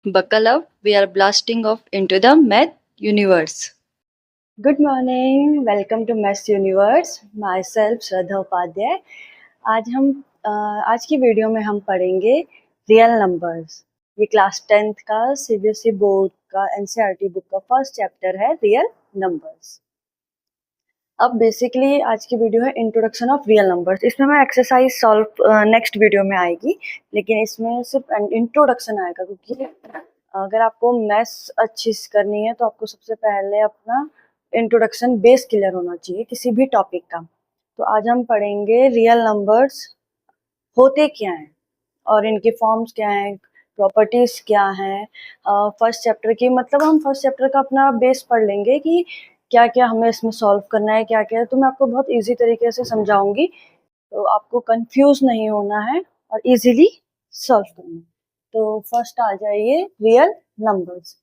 Buckle up, we are blasting off into the math universe. Good morning, welcome to maths universe. Myself Shraddha Upadhyay. आज की video में हम पढ़ेंगे real numbers. ये class 10th का CBSE board का NCERT book का फर्स्ट चैप्टर है रियल नंबर्स। अब बेसिकली आज की वीडियो है इंट्रोडक्शन ऑफ रियल नंबर्स। इसमें मैं एक्सरसाइज सॉल्व नेक्स्ट वीडियो में आएगी, लेकिन इसमें सिर्फ इंट्रोडक्शन आएगा, क्योंकि अगर आपको मैथ्स अच्छी करनी है तो आपको सबसे पहले अपना इंट्रोडक्शन बेस क्लियर होना चाहिए किसी भी टॉपिक का। तो आज हम पढ़ेंगे रियल नंबर्स होते क्या हैं और इनके फॉर्म्स क्या हैं, प्रॉपर्टीज क्या हैं। फर्स्ट चैप्टर की मतलब हम फर्स्ट चैप्टर का अपना बेस पढ़ लेंगे कि क्या क्या हमें इसमें सॉल्व करना है, क्या क्या है। तो मैं आपको बहुत इजी तरीके से समझाऊंगी, तो आपको कंफ्यूज नहीं होना है और इजीली सॉल्व करना है। तो फर्स्ट आ जाइए रियल नंबर्स।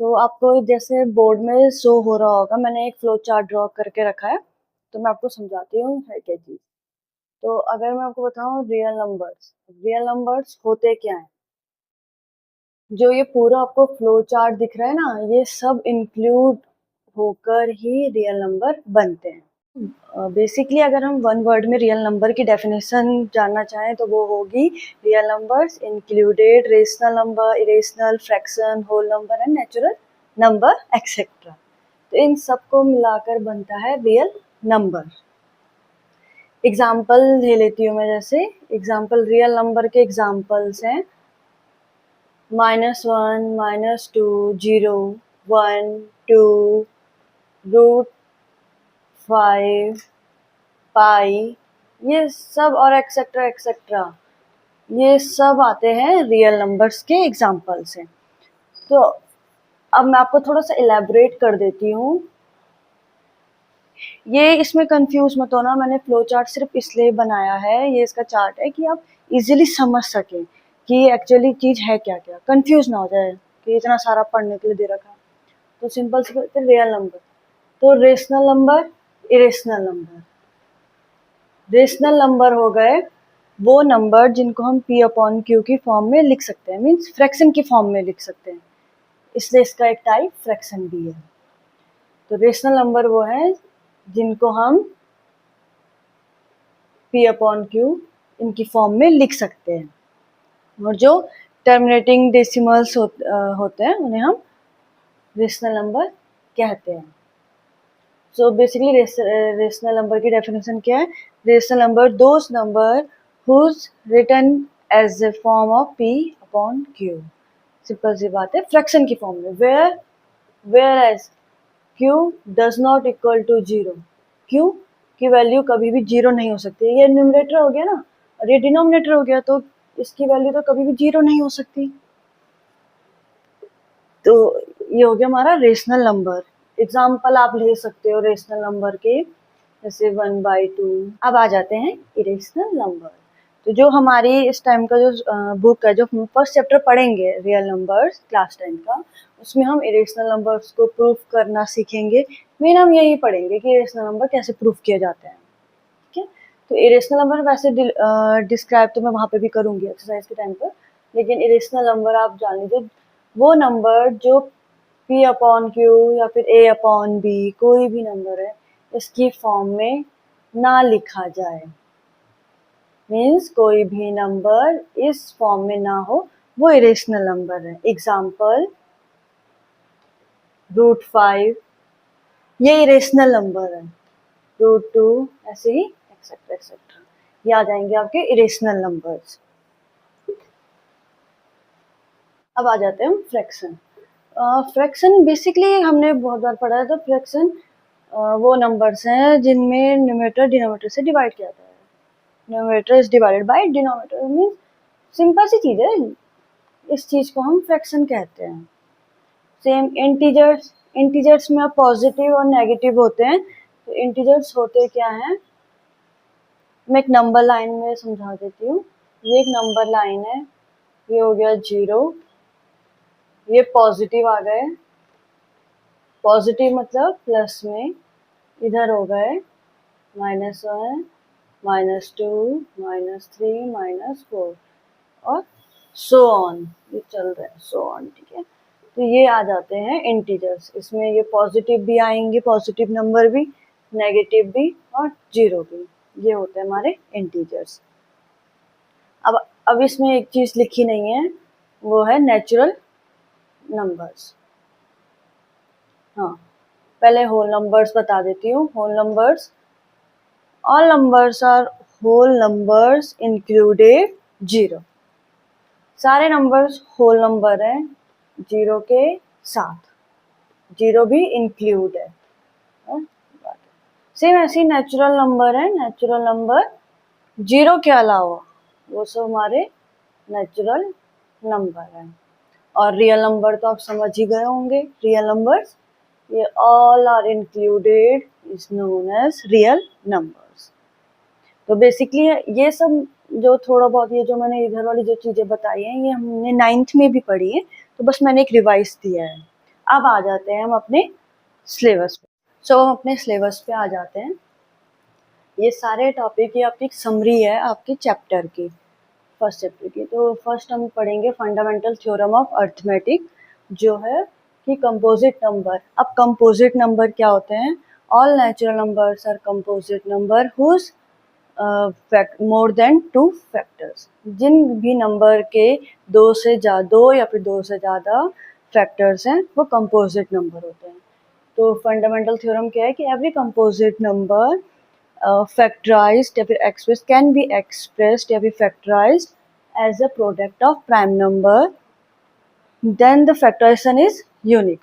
तो आपको जैसे बोर्ड में शो हो रहा होगा, मैंने एक फ्लो चार्ट ड्रॉ करके रखा है, तो मैं आपको समझाती हूँ है क्या चीज़। तो अगर मैं आपको बताऊँ रियल नंबर्स होते क्या हैं, जो ये पूरा आपको फ्लो चार्ट दिख रहा है ना, ये सब इंक्लूड होकर ही रियल नंबर बनते हैं। बेसिकली अगर हम वन वर्ड में रियल नंबर की डेफिनेशन जानना चाहें तो वो होगी real numbers included rational number, irrational, fraction, whole number and natural number etcetera. तो इन सबको मिलाकर बनता है रियल नंबर। एग्जाम्पल ले लेती हूँ मैं। जैसे एग्जाम्पल रियल नंबर के एग्जाम्पल्स हैं -1, -2, 0, 1, 2, √5, पाई, ये सब और एक्सेट्रा एक्सेट्रा, ये सब आते हैं रियल नंबर्स के एग्जाम्पल्स हैं। तो अब मैं आपको थोड़ा सा इलेबोरेट कर देती हूँ। ये इसमें कंफ्यूज मत होना, मैंने फ्लो चार्ट सिर्फ इसलिए बनाया है, ये इसका चार्ट है कि आप इजीली समझ सकें कि एक्चुअली चीज़ है क्या क्या, कंफ्यूज ना हो जाए कि इतना सारा पढ़ने के लिए दे रखा। तो सिंपल से रियल नंबर, तो rational number, irrational number. Rational number हो गए वो नंबर जिनको हम p अपॉन क्यू की फॉर्म में लिख सकते हैं, मीन्स फ्रैक्शन की फॉर्म में लिख सकते हैं, इसलिए इसका एक टाइप फ्रैक्शन भी है। तो रेशनल नंबर वो है जिनको हम p अपॉन क्यू इनकी फॉर्म में लिख सकते हैं, और जो टर्मिनेटिंग डेसिमल्स होते हैं उन्हें हम रेशनल नंबर कहते हैं। सो बेसिकली रेशनल नंबर की डेफिनेशन क्या है? Rational number those number whose written as a form of p upon q। Simple सी बात है, फ्रैक्शन की फॉर्म में, whereas q does not equal to 0। q की वैल्यू कभी भी 0 नहीं हो सकती। ये न्यूमरेटर हो गया ना, और ये डिनोमिनेटर हो गया, तो इसकी वैल्यू तो कभी भी 0 नहीं हो सकती। तो ये हो गया हमारा रेशनल नंबर। एग्जाम्पल आप ले सकते हो रेशनल नंबर के, जैसे 1/2। अब आ जाते हैं इरेशनल नंबर। तो जो हमारी इस टाइम का जो बुक है, जो हम फर्स्ट चैप्टर पढ़ेंगे रियल नंबर्स क्लास 10 का, उसमें हम इरेशनल नंबर्स को प्रूफ करना सीखेंगे। मेन हम यही पढ़ेंगे कि इरेशनल नंबर कैसे प्रूफ किए जाते हैं। ठीक है, तो इरेशनल नंबर वैसे डिस्क्राइब तो मैं वहाँ पे भी करूँगी एक्सरसाइज के टाइम पर, लेकिन इरेशनल नंबर आप जान लीजिए वो नंबर जो p अपॉन क्यू या फिर a अपॉन b, कोई भी नंबर है, इसकी फॉर्म में ना लिखा जाए। मीन्स कोई भी नंबर इस फॉर्म में ना हो, वो इरेशनल नंबर है। एग्जाम्पल √5, ये इरेशनल नंबर है। √2, ऐसे ही एक्सेट्रा एक्सेट्रा, ये आ जाएंगे आपके इरेशनल नंबर्स। अब आ जाते हैं हम फ्रैक्शन। फ्रैक्शन बेसिकली हमने बहुत बार पढ़ा है। तो फ्रैक्शन वो नंबर्स हैं जिनमें न्यूमरेटर डिनोमिनेटर से डिवाइड किया जाता है। Numerator is divided by denominator, means simple सी चीज़ है, इस चीज़ को हम फ्रैक्शन कहते हैं। सेम इंटीजर्स में पॉजिटिव और नेगेटिव होते हैं। तो इंटीजर्स होते क्या हैं, मैं एक नंबर लाइन में समझा देती हूँ। ये एक नंबर लाइन है, ये हो गया 0, ये पॉजिटिव आ गए, पॉजिटिव मतलब प्लस में, इधर हो गए -1, -2, -3, -4 और सो ऑन, ये चल रहा है सो ऑन, ठीक है। तो ये आ जाते हैं इंटीजर्स, इसमें ये पॉजिटिव भी आएंगे, पॉजिटिव नंबर भी, नेगेटिव भी और जीरो भी, ये होते हैं हमारे इंटीजर्स। अब इसमें एक चीज लिखी नहीं है, वो है नेचुरल नंबर्स। हाँ, पहले होल नंबर्स बता देती हूँ। Whole numbers, all numbers are whole numbers included zero. सारे नंबर्स होल नंबर हैं जीरो के साथ, जीरो भी इंक्लूड है। सेम ऐसे ही नेचुरल नंबर है, नेचुरल नंबर जीरो के अलावा वो सब हमारे नेचुरल नंबर है। और रियल नंबर तो आप समझ ही गए होंगे, रियल नंबर्स, ये all are included is known as real numbers. तो बेसिकली ये सब जो थोड़ा बहुत, ये जो मैंने इधर वाली जो चीज़ें बताई हैं, ये हमने 9th में भी पढ़ी है, तो बस मैंने एक रिवाइज दिया है। अब आ जाते हैं हम अपने सिलेबस पे। सो हम अपने सिलेबस पे आ जाते हैं। ये सारे टॉपिक, ये आपकी समरी है आपके चैप्टर की, फर्स्ट चैप्टर की। तो फर्स्ट हम पढ़ेंगे फंडामेंटल थ्योरम ऑफ अर्थमेटिक, जो है कि कंपोजिट नंबर। अब कंपोजिट नंबर क्या होते हैं? All natural numbers are composite number whose more than 2 factors. जिन भी नंबर के दो या फिर दो से ज़्यादा फैक्टर्स हैं, वो कंपोजिट नंबर होते हैं। तो फंडामेंटल थ्योरम क्या है कि एवरी कंपोजिट नंबर factorized या फिर expressed can be expressed या फिर factorized as a product of prime number, then the factorization is unique।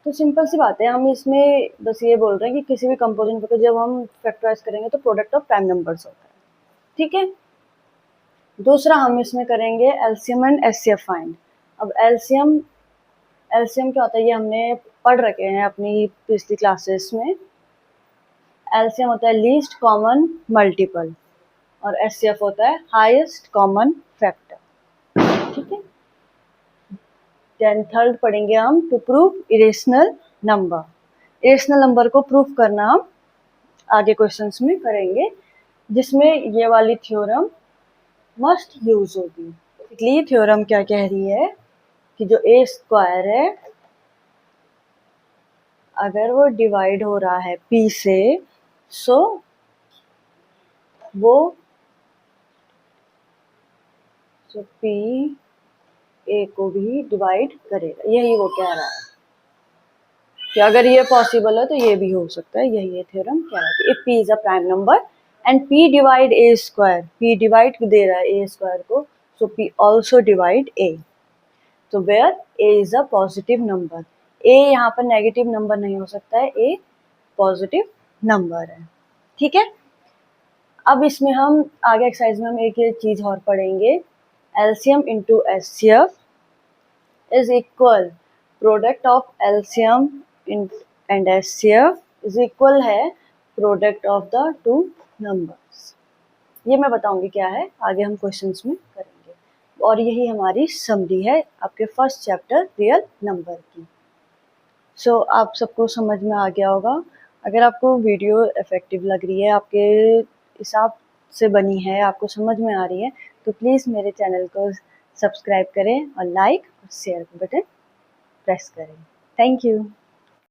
तो सिंपल सी बात है, हम इसमें बस ये बोल रहे हैं कि किसी भी कंपोजिट नंबर को जब हम फैक्टराइज करेंगे तो प्रोडक्ट ऑफ प्राइम नंबर्स होता है, ठीक है। दूसरा हम इसमें करेंगे एलसीएम एंड एचसीएफ फाइंड। अब एलसीएम क्या होता है, ये हमने पढ़ रखे हैं अपनी पिछली क्लासेस में। एलसीएम होता है लीस्ट कॉमन मल्टीपल और एचसीएफ होता है हाईएस्ट कॉमन फैक्टर, ठीक है। देन थर्ड पढ़ेंगे हम to prove irrational number. Irrational number को प्रूव करना हम आगे क्वेश्चंस में करेंगे, जिसमें ये वाली थ्योरम मस्ट यूज होगी। बेसिकली थ्योरम क्या कह रही है कि जो ए स्क्वायर है, अगर वो डिवाइड हो रहा है पी से, सो पी ए को भी डिवाइड करेगा। यही वो कह रहा है कि अगर ये पॉसिबल है तो ये भी हो सकता है। यही ये थ्योरम कह रहा है कि if P is a prime number and P divide A square, P divide दे रहा है ए स्क्वायर को, so P also divide A. तो where A is a positive number, A यहाँ पर नेगेटिव नंबर नहीं हो सकता है, ए पॉजिटिव नंबर है, ठीक है। अब इसमें हम आगे एक्सरसाइज में हम एक ये चीज और पढ़ेंगे, LCM into HCF is equal, product of LCM and HCF is equal है product of the two numbers. ये मैं बताऊंगी क्या है, आगे हम क्वेश्चंस में करेंगे। और यही हमारी समरी है आपके फर्स्ट चैप्टर रियल नंबर की। सो आप सबको समझ में आ गया होगा। अगर आपको वीडियो इफेक्टिव लग रही है, आपके हिसाब से बनी है, आपको समझ में आ रही है, तो प्लीज़ मेरे चैनल को सब्सक्राइब करें और लाइक और शेयर बटन प्रेस करें। Thank you.